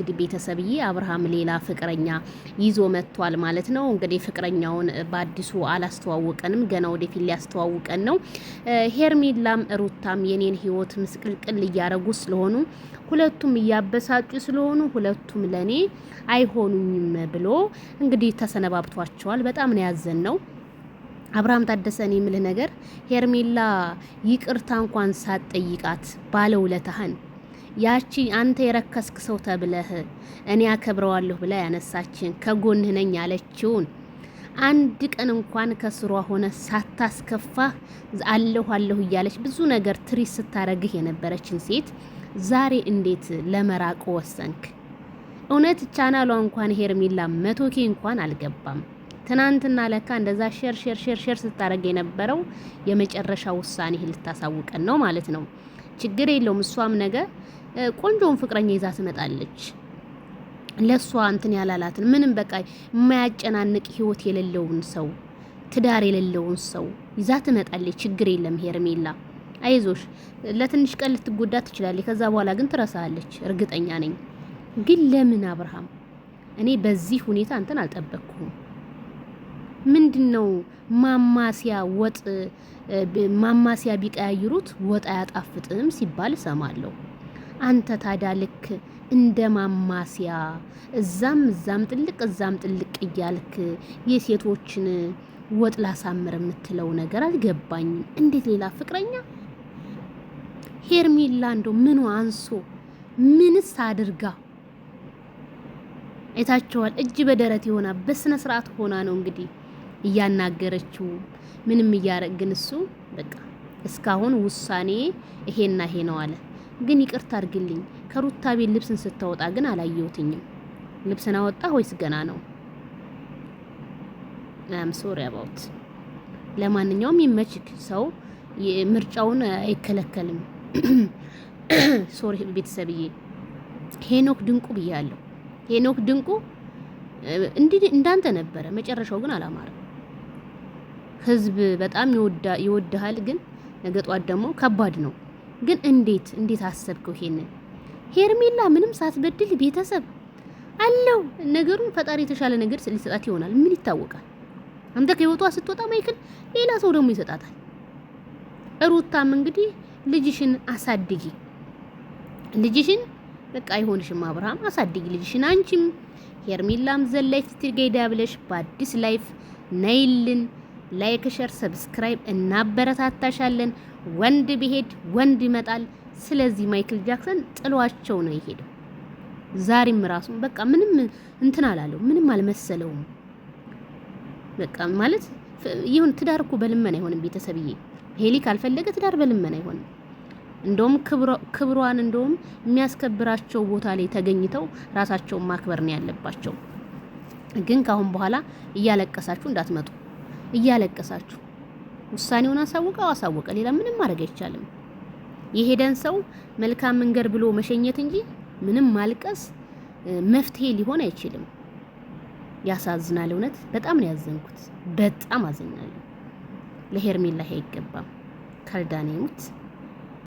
እንግዲህ ቤተሰብዬ አብርሃም ሌላ ፍቅረኛ ይዞ መጥቷል ማለት ነው። እንግዲህ ፍቅረኛውን በአዲሱ አላስተዋወቀንም፣ ገና ወደፊት ሊያስተዋውቀን ነው። ሄርሜላም ሩታም የኔን ህይወት ምስቅልቅል እያረጉ ስለሆኑ ሁለቱም እያበሳጩ ስለሆኑ ሁለቱም ለኔ አይሆኑኝም ብሎ እንግዲህ ተሰነባብቷቸዋል። በጣም ነው ያዘን ነው። አብርሃም ታደሰን የምልህ ነገር ሄርሜላ ይቅርታ እንኳን ሳትጠይቃት ባለውለታህን ያቺ አንተ የረከስክ ሰው ተብለህ እኔ አከብረዋለሁ ብላ ያነሳችን ከጎንህ ነኝ ያለችውን አንድ ቀን እንኳን ከስሯ ሆነ ሳታስከፋህ አለሁ እያለች ብዙ ነገር ትሪት ስታረግህ የነበረችን ሴት ዛሬ እንዴት ለመራቅ ወሰንክ? እውነት ቻናሏ እንኳን ሄርሜላ 100K እንኳን አልገባም። ትናንትና ለካ እንደዛ ሼር ስታረግ የነበረው የመጨረሻ ውሳኔ ልታሳውቀን ነው ማለት ነው። ችግር የለውም። እሷም ነገ ቆንጆውን ፍቅረኛ ይዛ ትመጣለች። ለሷ እንትን ያላላትን ምንም በቃ የማያጨናንቅ ህይወት የሌለውን ሰው ትዳር የሌለውን ሰው ይዛ ትመጣለች። ችግር የለም ሄርሜላ አይዞሽ። ለትንሽ ቀን ልትጎዳ ትችላለች። ከዛ በኋላ ግን ትረሳለች፣ እርግጠኛ ነኝ። ግን ለምን አብርሃም? እኔ በዚህ ሁኔታ እንትን አልጠበቅኩም። ምንድነው ማማሲያ ወጥ ማማሲያ ቢቀያይሩት ወጥ አያጣፍጥም ሲባል ሰማለሁ። አንተ ታዲያ ልክ እንደ ማማሲያ እዛም ጥልቅ እያልክ የሴቶችን ወጥ ላሳምር የምትለው ነገር አልገባኝም። እንዴት ሌላ ፍቅረኛ? ሄርሜላ እንደው ምኑ አንሶ ምንስ አድርጋ አይታቸዋል። እጅ በደረት ሆና በስነ ስርዓት ሆና ነው እንግዲህ እያናገረችው ምንም እያረግን እሱ በቃ እስካሁን ውሳኔ ይሄና ይሄ ነው አለ። ግን ይቅርታ አድርግልኝ ከሩታ ቤት ልብስን ስታወጣ ግን አላየሁትኝም። ልብስን አወጣ ወይስ ገና ነው? ሶሪ አባውት። ለማንኛውም ይመችክ። ሰው ምርጫውን አይከለከልም። ሶሪ ቤተሰብዬ። ሄኖክ ድንቁ ብያለሁ። ሄኖክ ድንቁ እንዲህ እንዳንተ ነበረ፣ መጨረሻው ግን አላማረም። ህዝብ በጣም ይወድሃል፣ ግን ነገ ጧት ደግሞ ከባድ ነው። ግን እንዴት አሰብከው ይሄንን? ሄርሜላ ምንም ሳትበድል ቤተሰብ አለው። ነገሩን ፈጣሪ የተሻለ ነገር ሊሰጣት ይሆናል። ምን ይታወቃል? አንተ ከህይወቷ ስትወጣ ማይክል ሌላ ሰው ደግሞ ይሰጣታል። ሩታም እንግዲህ ልጅሽን አሳድጊ፣ ልጅሽን በቃ አይሆንሽም አብርሃም አሳድጊ ልጅሽን። አንቺም ሄርሜላም ዘላይ ስትገይዳ ብለሽ በአዲስ ላይፍ ነይልን። ላይክ፣ ሸር፣ ሰብስክራይብ እናበረታታሻለን። ወንድ ቢሄድ ወንድ ይመጣል። ስለዚህ ማይክል ጃክሰን ጥሏቸው ነው የሄደው። ዛሬም ራሱ በቃ ምንም እንትን አላለው፣ ምንም አልመሰለውም። በቃ ማለት ይሁን። ትዳር እኮ በልመና አይሆንም ቤተሰብዬ። ሄሊ ካልፈለገ ትዳር በልመና አይሆንም። እንደውም ክብሯን እንደውም የሚያስከብራቸው ቦታ ላይ ተገኝተው ራሳቸውን ማክበር ነው ያለባቸው። ግን ካሁን በኋላ እያለቀሳችሁ እንዳትመጡ። እያለቀሳችሁ ውሳኔውን አሳወቀ። ሌላ ምንም ማድረግ አይቻልም። የሄደን ሰው መልካም መንገድ ብሎ መሸኘት እንጂ ምንም ማልቀስ መፍትሄ ሊሆን አይችልም። ያሳዝናል። እውነት በጣም ነው ያዘንኩት። በጣም አዘኛለሁ። ለሄርሜላ አይገባም። ካልዳኔ ሙት